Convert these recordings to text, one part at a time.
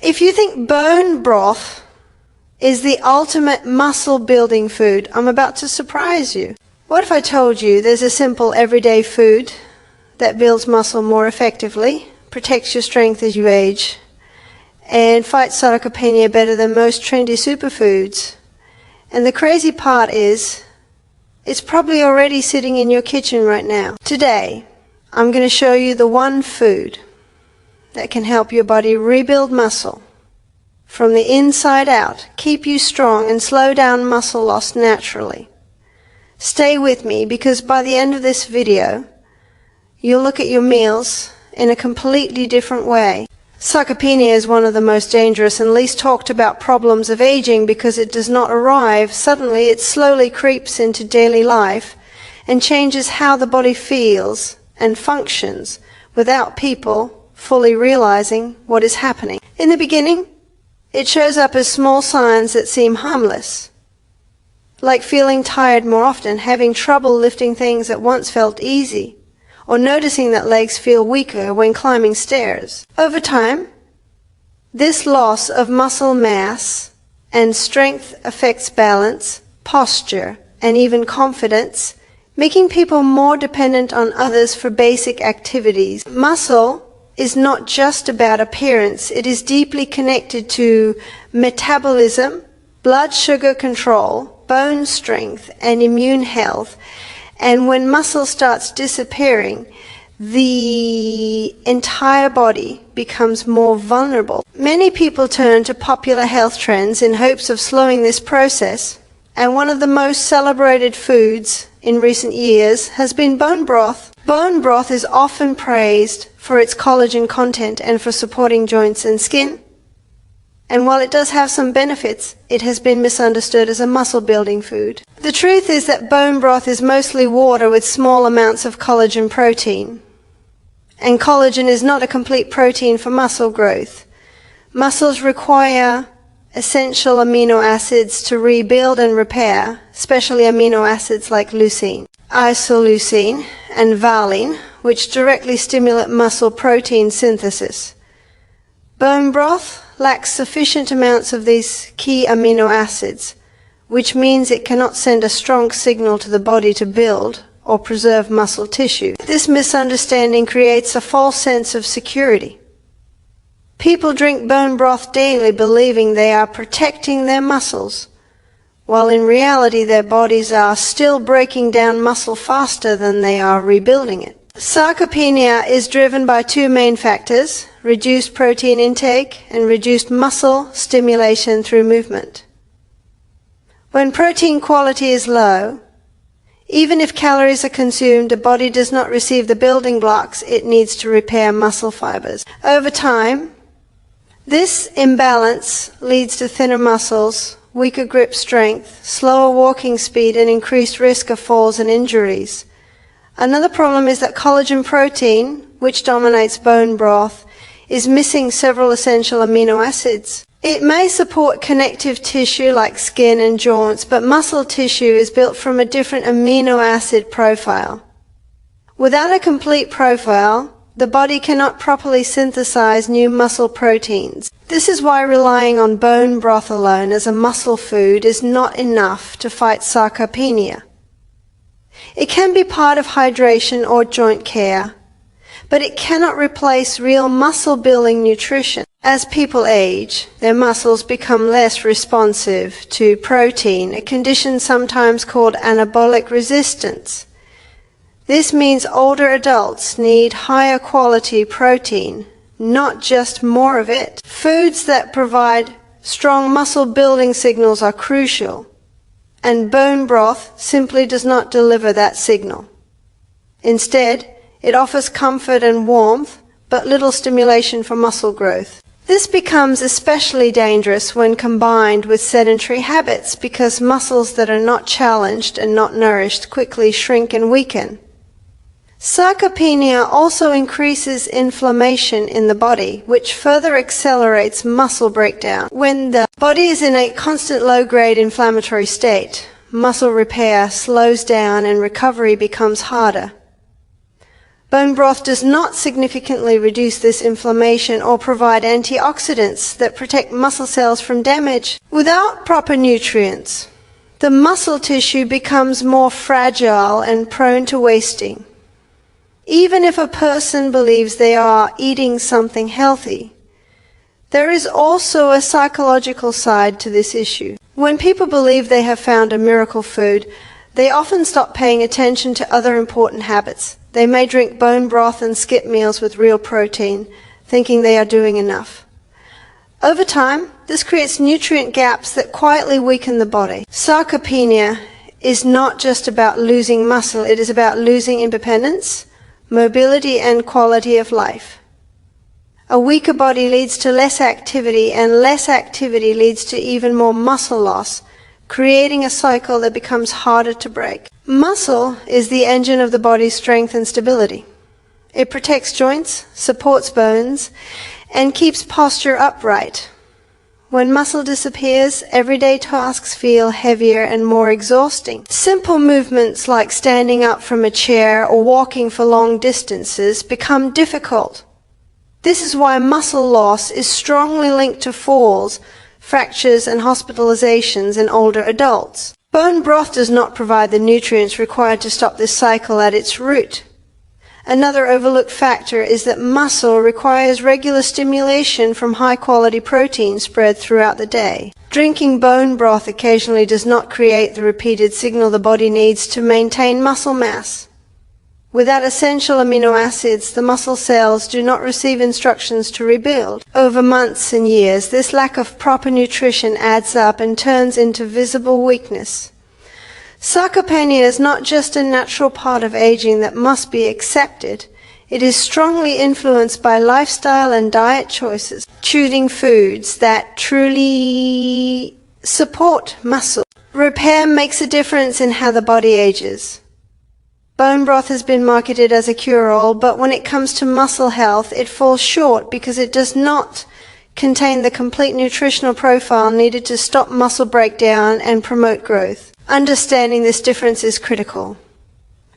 If you think bone broth is the ultimate muscle building food, I'm about to surprise you. What if I told you there's a simple everyday food that builds muscle more effectively, protects your strength as you age, and fights sarcopenia better than most trendy superfoods? And the crazy part is, it's probably already sitting in your kitchen right now. Today, I'm going to show you the one food that can help your body rebuild muscle from the inside out, keep you strong, and slow down muscle loss naturally. Stay with me, because by the end of this video, you'll look at your meals in a completely different way. Sarcopenia is one of the most dangerous and least talked about problems of aging because it does not arrive suddenly. It slowly creeps into daily life and changes how the body feels and functions without people fully realizing what is happening. In the beginning, it shows up as small signs that seem harmless, like feeling tired more often, having trouble lifting things that once felt easy, or noticing that legs feel weaker when climbing stairs. Over time, this loss of muscle mass and strength affects balance, posture, and even confidence, making people more dependent on others for basic activities. Muscle is not just about appearance. It is deeply connected to metabolism, blood sugar control, bone strength, and immune health. And when muscle starts disappearing, the entire body becomes more vulnerable. Many people turn to popular health trends in hopes of slowing this process, and one of the most celebrated foods in recent years has been bone broth. Bone broth is often praised for its collagen content and for supporting joints and skin. And while it does have some benefits, it has been misunderstood as a muscle-building food. The truth is that bone broth is mostly water with small amounts of collagen protein. And collagen is not a complete protein for muscle growth. Muscles require essential amino acids to rebuild and repair, especially amino acids like leucine, isoleucine, and valine, which directly stimulate muscle protein synthesis. Bone broth lacks sufficient amounts of these key amino acids, which means it cannot send a strong signal to the body to build or preserve muscle tissue. This misunderstanding creates a false sense of security. People drink bone broth daily believing they are protecting their muscles, while in reality their bodies are still breaking down muscle faster than they are rebuilding it. Sarcopenia is driven by two main factors: reduced protein intake and reduced muscle stimulation through movement. When protein quality is low, even if calories are consumed, the body does not receive the building blocks it needs to repair muscle fibers. Over time, this imbalance leads to thinner muscles, weaker grip strength, slower walking speed, and increased risk of falls and injuries. Another problem is that collagen protein, which dominates bone broth, is missing several essential amino acids. It may support connective tissue like skin and joints, but muscle tissue is built from a different amino acid profile. Without a complete profile, the body cannot properly synthesize new muscle proteins. This is why relying on bone broth alone as a muscle food is not enough to fight sarcopenia. It can be part of hydration or joint care, but it cannot replace real muscle-building nutrition. As people age, their muscles become less responsive to protein, a condition sometimes called anabolic resistance. This means older adults need higher quality protein, not just more of it. Foods that provide strong muscle-building signals are crucial, and bone broth simply does not deliver that signal. Instead, it offers comfort and warmth, but little stimulation for muscle growth. This becomes especially dangerous when combined with sedentary habits, because muscles that are not challenged and not nourished quickly shrink and weaken. Sarcopenia also increases inflammation in the body, which further accelerates muscle breakdown. When the body is in a constant low-grade inflammatory state, muscle repair slows down and recovery becomes harder. Bone broth does not significantly reduce this inflammation or provide antioxidants that protect muscle cells from damage. Without proper nutrients, the muscle tissue becomes more fragile and prone to wasting. Even if a person believes they are eating something healthy, there is also a psychological side to this issue. When people believe they have found a miracle food, they often stop paying attention to other important habits. They may drink bone broth and skip meals with real protein, thinking they are doing enough. Over time, this creates nutrient gaps that quietly weaken the body. Sarcopenia is not just about losing muscle, it is about losing independence, mobility, and quality of life. A weaker body leads to less activity, and less activity leads to even more muscle loss, creating a cycle that becomes harder to break. Muscle is the engine of the body's strength and stability. It protects joints, supports bones, and keeps posture upright. When muscle disappears, everyday tasks feel heavier and more exhausting. Simple movements like standing up from a chair or walking for long distances become difficult. This is why muscle loss is strongly linked to falls, fractures, and hospitalizations in older adults. Bone broth does not provide the nutrients required to stop this cycle at its root. Another overlooked factor is that muscle requires regular stimulation from high-quality protein spread throughout the day. Drinking bone broth occasionally does not create the repeated signal the body needs to maintain muscle mass. Without essential amino acids, the muscle cells do not receive instructions to rebuild. Over months and years, this lack of proper nutrition adds up and turns into visible weakness. Sarcopenia is not just a natural part of aging that must be accepted. It is strongly influenced by lifestyle and diet choices, choosing foods that truly support muscle. Repair makes a difference in how the body ages. Bone broth has been marketed as a cure-all, but when it comes to muscle health, it falls short because it does not contain the complete nutritional profile needed to stop muscle breakdown and promote growth. Understanding this difference is critical.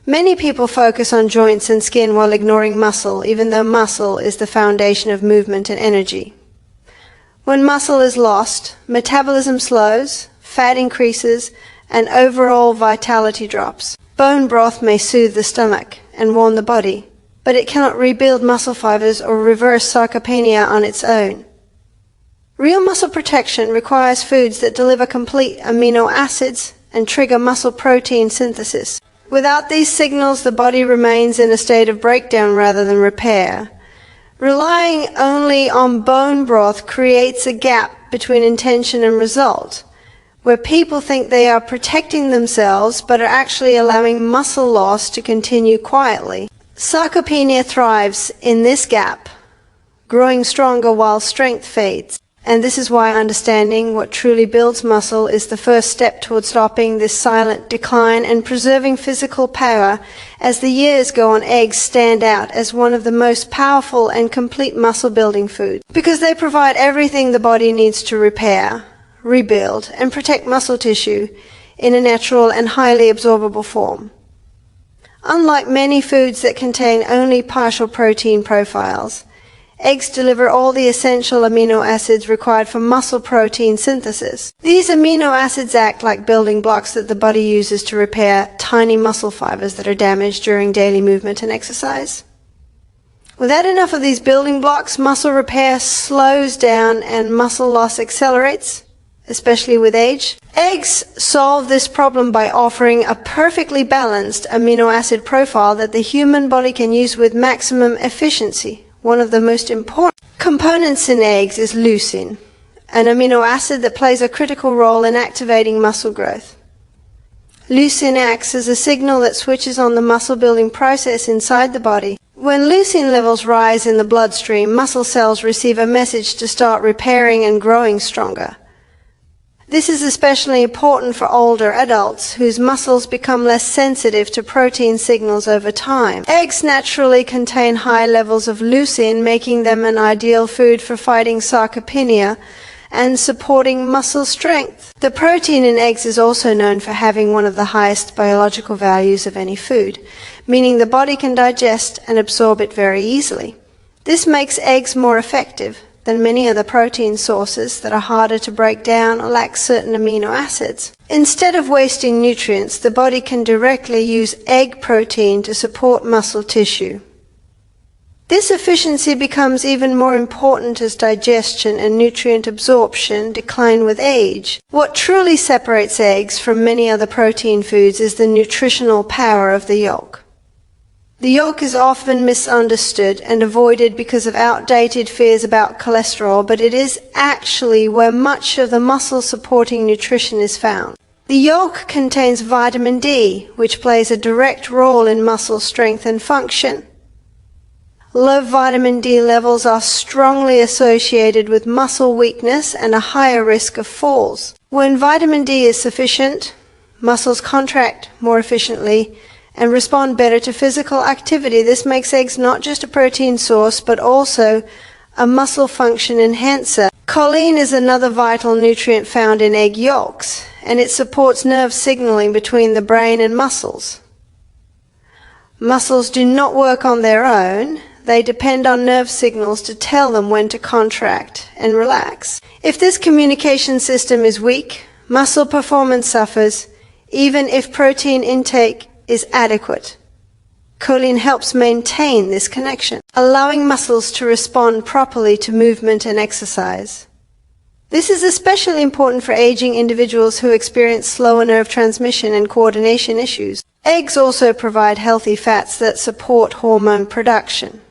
Many people focus on joints and skin while ignoring muscle, even though muscle is the foundation of movement and energy. When muscle is lost, metabolism slows, fat increases, and overall vitality drops. Bone broth may soothe the stomach and warm the body, but it cannot rebuild muscle fibers or reverse sarcopenia on its own. Real muscle protection requires foods that deliver complete amino acids and trigger muscle protein synthesis. Without these signals, the body remains in a state of breakdown rather than repair. Relying only on bone broth creates a gap between intention and result, where people think they are protecting themselves but are actually allowing muscle loss to continue quietly. Sarcopenia thrives in this gap, growing stronger while strength fades. And this is why understanding what truly builds muscle is the first step towards stopping this silent decline and preserving physical power. As the years go on, eggs stand out as one of the most powerful and complete muscle building foods because they provide everything the body needs to repair, rebuild, and protect muscle tissue in a natural and highly absorbable form. Unlike many foods that contain only partial protein profiles, eggs deliver all the essential amino acids required for muscle protein synthesis. These amino acids act like building blocks that the body uses to repair tiny muscle fibers that are damaged during daily movement and exercise. Without enough of these building blocks, muscle repair slows down and muscle loss accelerates, especially with age. Eggs solve this problem by offering a perfectly balanced amino acid profile that the human body can use with maximum efficiency. One of the most important components in eggs is leucine, an amino acid that plays a critical role in activating muscle growth. Leucine acts as a signal that switches on the muscle building process inside the body. When leucine levels rise in the bloodstream, muscle cells receive a message to start repairing and growing stronger. This is especially important for older adults whose muscles become less sensitive to protein signals over time. Eggs naturally contain high levels of leucine, making them an ideal food for fighting sarcopenia and supporting muscle strength. The protein in eggs is also known for having one of the highest biological values of any food, meaning the body can digest and absorb it very easily. This makes eggs more effective than many other protein sources that are harder to break down or lack certain amino acids. Instead of wasting nutrients, the body can directly use egg protein to support muscle tissue. This efficiency becomes even more important as digestion and nutrient absorption decline with age. What truly separates eggs from many other protein foods is the nutritional power of the yolk. The yolk is often misunderstood and avoided because of outdated fears about cholesterol, but it is actually where much of the muscle-supporting nutrition is found. The yolk contains vitamin D, which plays a direct role in muscle strength and function. Low vitamin D levels are strongly associated with muscle weakness and a higher risk of falls. When vitamin D is sufficient, muscles contract more efficiently and respond better to physical activity. This makes eggs not just a protein source, but also a muscle function enhancer. Choline is another vital nutrient found in egg yolks, and it supports nerve signaling between the brain and muscles. Muscles do not work on their own. They depend on nerve signals to tell them when to contract and relax. If this communication system is weak, muscle performance suffers, even if protein intake is adequate. Choline helps maintain this connection, allowing muscles to respond properly to movement and exercise. This is especially important for aging individuals who experience slower nerve transmission and coordination issues. Eggs also provide healthy fats that support hormone production,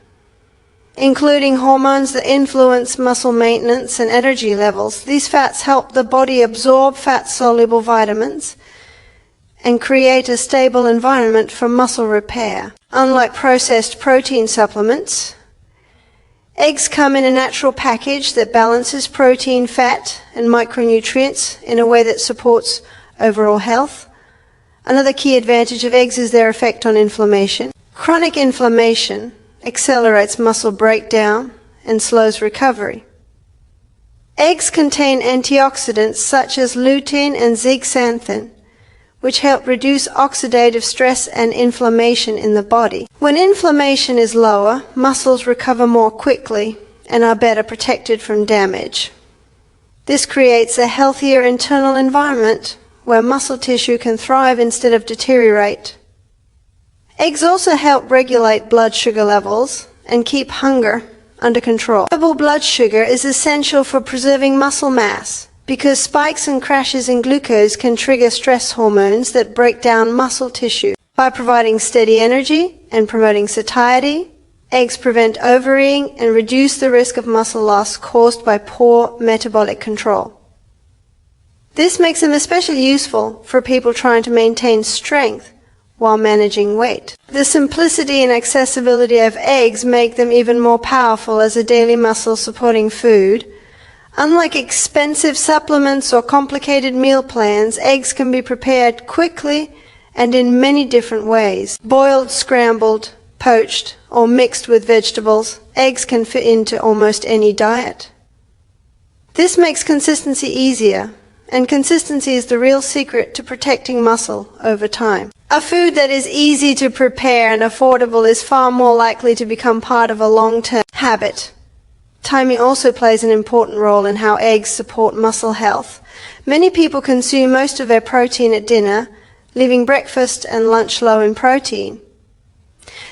including hormones that influence muscle maintenance and energy levels. These fats help the body absorb fat-soluble vitamins and create a stable environment for muscle repair. Unlike processed protein supplements, eggs come in a natural package that balances protein, fat, and micronutrients in a way that supports overall health. Another key advantage of eggs is their effect on inflammation. Chronic inflammation accelerates muscle breakdown and slows recovery. Eggs contain antioxidants such as lutein and zeaxanthin, which help reduce oxidative stress and inflammation in the body. When inflammation is lower, muscles recover more quickly and are better protected from damage. This creates a healthier internal environment where muscle tissue can thrive instead of deteriorate. Eggs also help regulate blood sugar levels and keep hunger under control. Stable blood sugar is essential for preserving muscle mass, because spikes and crashes in glucose can trigger stress hormones that break down muscle tissue. By providing steady energy and promoting satiety, eggs prevent overeating and reduce the risk of muscle loss caused by poor metabolic control. This makes them especially useful for people trying to maintain strength while managing weight. The simplicity and accessibility of eggs make them even more powerful as a daily muscle-supporting food. Unlike expensive supplements or complicated meal plans, eggs can be prepared quickly and in many different ways. Boiled, scrambled, poached, or mixed with vegetables, eggs can fit into almost any diet. This makes consistency easier, and consistency is the real secret to protecting muscle over time. A food that is easy to prepare and affordable is far more likely to become part of a long-term habit. Timing also plays an important role in how eggs support muscle health. Many people consume most of their protein at dinner, leaving breakfast and lunch low in protein.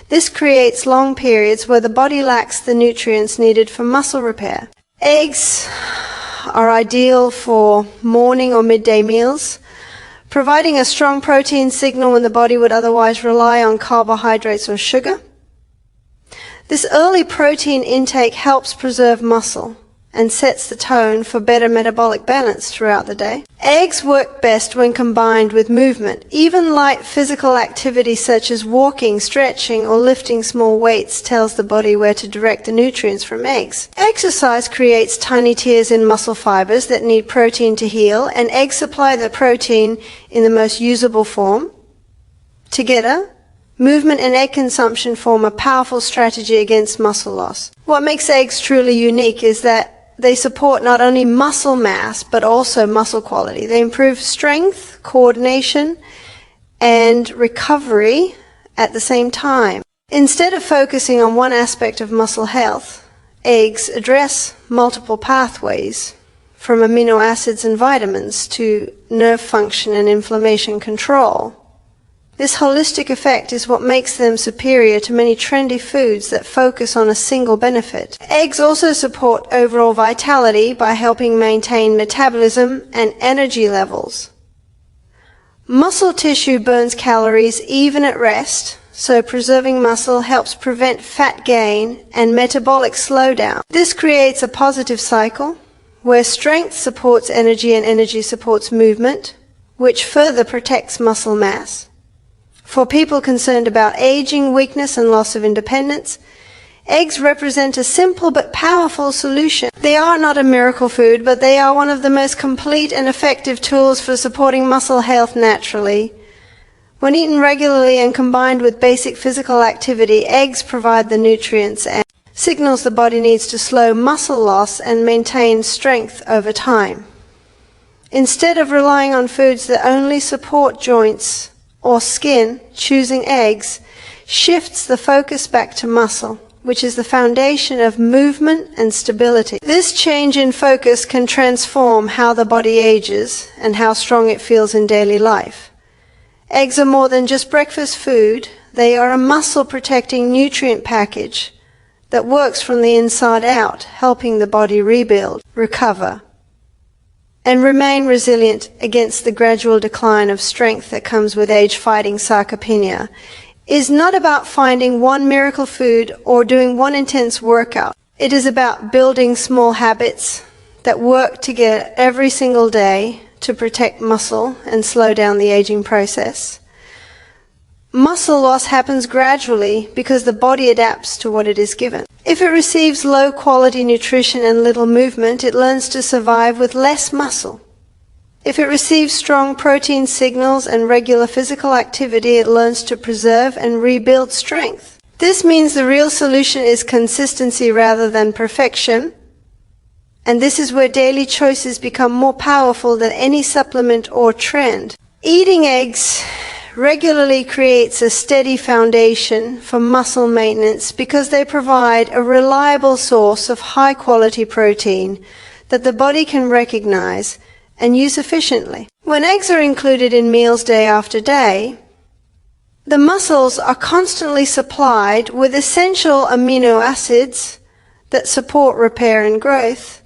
This creates long periods where the body lacks the nutrients needed for muscle repair. Eggs are ideal for morning or midday meals, providing a strong protein signal when the body would otherwise rely on carbohydrates or sugar. This early protein intake helps preserve muscle and sets the tone for better metabolic balance throughout the day. Eggs work best when combined with movement. Even light physical activity such as walking, stretching, or lifting small weights tells the body where to direct the nutrients from eggs. Exercise creates tiny tears in muscle fibers that need protein to heal, and eggs supply the protein in the most usable form. Together, movement and egg consumption form a powerful strategy against muscle loss. What makes eggs truly unique is that they support not only muscle mass, but also muscle quality. They improve strength, coordination, and recovery at the same time. Instead of focusing on one aspect of muscle health, eggs address multiple pathways, from amino acids and vitamins to nerve function and inflammation control. This holistic effect is what makes them superior to many trendy foods that focus on a single benefit. Eggs also support overall vitality by helping maintain metabolism and energy levels. Muscle tissue burns calories even at rest, so preserving muscle helps prevent fat gain and metabolic slowdown. This creates a positive cycle where strength supports energy and energy supports movement, which further protects muscle mass. For people concerned about aging, weakness, and loss of independence, eggs represent a simple but powerful solution. They are not a miracle food, but they are one of the most complete and effective tools for supporting muscle health naturally. When eaten regularly and combined with basic physical activity, eggs provide the nutrients and signals the body needs to slow muscle loss and maintain strength over time. Instead of relying on foods that only support joints or skin, choosing eggs shifts the focus back to muscle, which is the foundation of movement and stability. This change in focus can transform how the body ages and how strong it feels in daily life. Eggs are more than just breakfast food. They are a muscle-protecting nutrient package that works from the inside out, helping the body rebuild, recover, and remain resilient against the gradual decline of strength that comes with age. Fighting sarcopenia is not about finding one miracle food or doing one intense workout. It is about building small habits that work together every single day to protect muscle and slow down the aging process. Muscle loss happens gradually because the body adapts to what it is given. If it receives low-quality nutrition and little movement, it learns to survive with less muscle. If it receives strong protein signals and regular physical activity, it learns to preserve and rebuild strength. This means the real solution is consistency rather than perfection, and this is where daily choices become more powerful than any supplement or trend. Eating eggs regularly creates a steady foundation for muscle maintenance because they provide a reliable source of high-quality protein that the body can recognize and use efficiently. When eggs are included in meals day after day, the muscles are constantly supplied with essential amino acids that support repair and growth.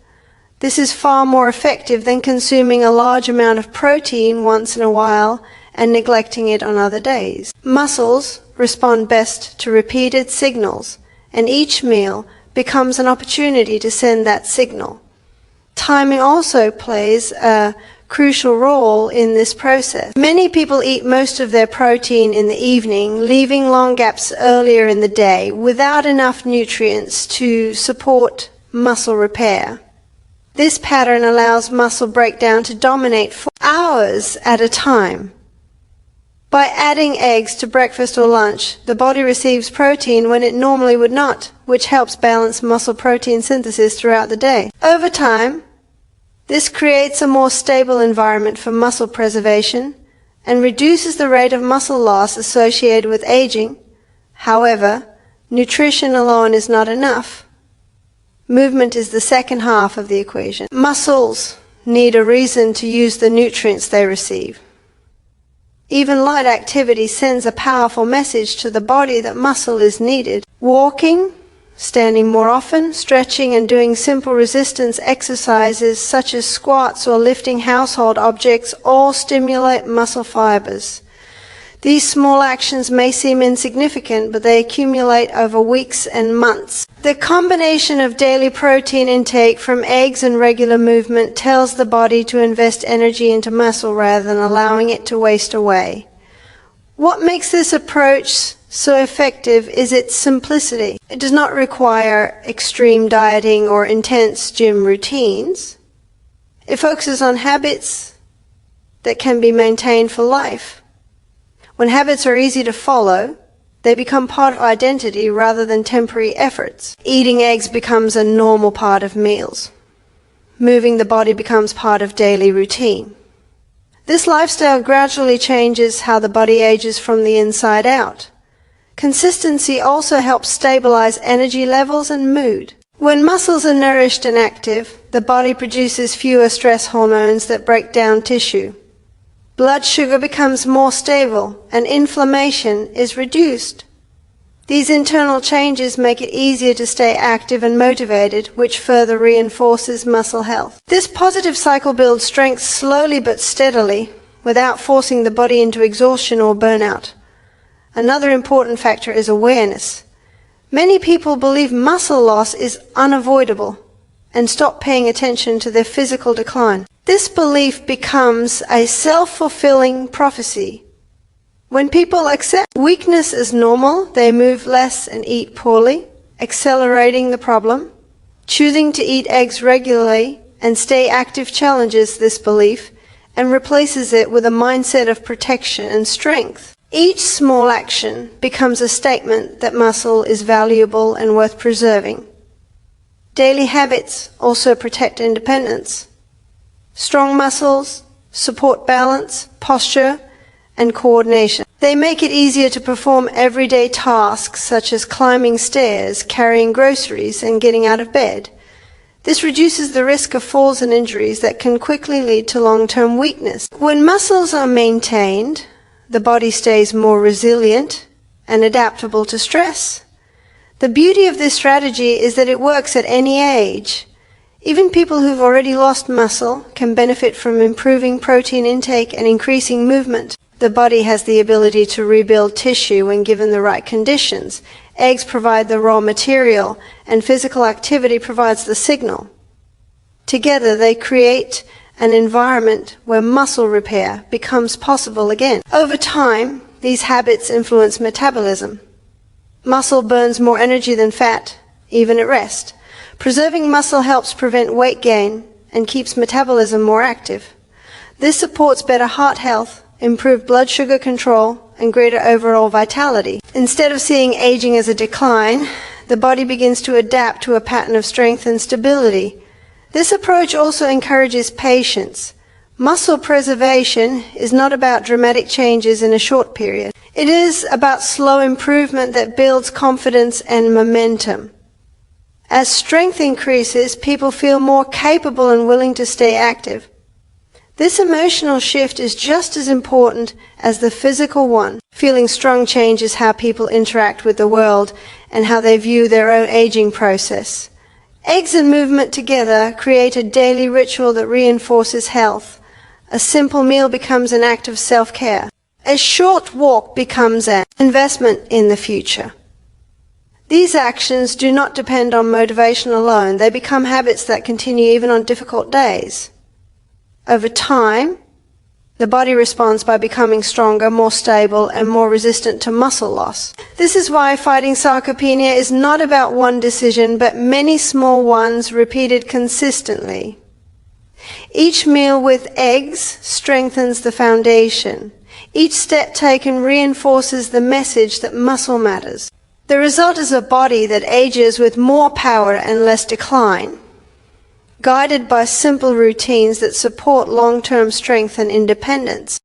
This is far more effective than consuming a large amount of protein once in a while and neglecting it on other days. Muscles respond best to repeated signals, and each meal becomes an opportunity to send that signal. Timing also plays a crucial role in this process. Many people eat most of their protein in the evening, leaving long gaps earlier in the day without enough nutrients to support muscle repair. This pattern allows muscle breakdown to dominate for hours at a time. By adding eggs to breakfast or lunch, the body receives protein when it normally would not, which helps balance muscle protein synthesis throughout the day. Over time, this creates a more stable environment for muscle preservation and reduces the rate of muscle loss associated with aging. However, nutrition alone is not enough. Movement is the second half of the equation. Muscles need a reason to use the nutrients they receive. Even light activity sends a powerful message to the body that muscle is needed. Walking, standing more often, stretching, and doing simple resistance exercises such as squats or lifting household objects all stimulate muscle fibers. These small actions may seem insignificant, but they accumulate over weeks and months. The combination of daily protein intake from eggs and regular movement tells the body to invest energy into muscle rather than allowing it to waste away. What makes this approach so effective is its simplicity. It does not require extreme dieting or intense gym routines. It focuses on habits that can be maintained for life. When habits are easy to follow, they become part of identity rather than temporary efforts. Eating eggs becomes a normal part of meals. moving the body becomes part of daily routine. This lifestyle gradually changes how the body ages from the inside out. Consistency also helps stabilize energy levels and mood. When muscles are nourished and active, the body produces fewer stress hormones that break down tissue. Blood sugar becomes more stable and inflammation is reduced. These internal changes make it easier to stay active and motivated, which further reinforces muscle health. This positive cycle builds strength slowly but steadily, without forcing the body into exhaustion or burnout. Another important factor is awareness. Many people believe muscle loss is unavoidable and stop paying attention to their physical decline. This belief becomes a self-fulfilling prophecy. When people accept weakness as normal, they move less and eat poorly, accelerating the problem. Choosing to eat eggs regularly and stay active challenges this belief and replaces it with a mindset of protection and strength. Each small action becomes a statement that muscle is valuable and worth preserving. Daily habits also protect independence. Strong muscles support balance, posture, and coordination. They make it easier to perform everyday tasks such as climbing stairs, carrying groceries, and getting out of bed. This reduces the risk of falls and injuries that can quickly lead to long-term weakness. When muscles are maintained, the body stays more resilient and adaptable to stress. The beauty of this strategy is that it works at any age. Even people who've already lost muscle can benefit from improving protein intake and increasing movement. The body has the ability to rebuild tissue when given the right conditions. Eggs provide the raw material, and physical activity provides the signal. Together, they create an environment where muscle repair becomes possible again. Over time, these habits influence metabolism. Muscle burns more energy than fat, even at rest. Preserving muscle helps prevent weight gain and keeps metabolism more active. This supports better heart health, improved blood sugar control, and greater overall vitality. Instead of seeing aging as a decline, the body begins to adapt to a pattern of strength and stability. This approach also encourages patience. Muscle preservation is not about dramatic changes in a short period. It is about slow improvement that builds confidence and momentum. As strength increases, people feel more capable and willing to stay active. This emotional shift is just as important as the physical one. Feeling strong changes how people interact with the world and how they view their own aging process. Eggs and movement together create a daily ritual that reinforces health. A simple meal becomes an act of self-care. A short walk becomes an investment in the future. These actions do not depend on motivation alone. They become habits that continue even on difficult days. Over time, the body responds by becoming stronger, more stable, and more resistant to muscle loss. This is why fighting sarcopenia is not about one decision, but many small ones repeated consistently. Each meal with eggs strengthens the foundation. Each step taken reinforces the message that muscle matters. The result is a body that ages with more power and less decline, guided by simple routines that support long-term strength and independence.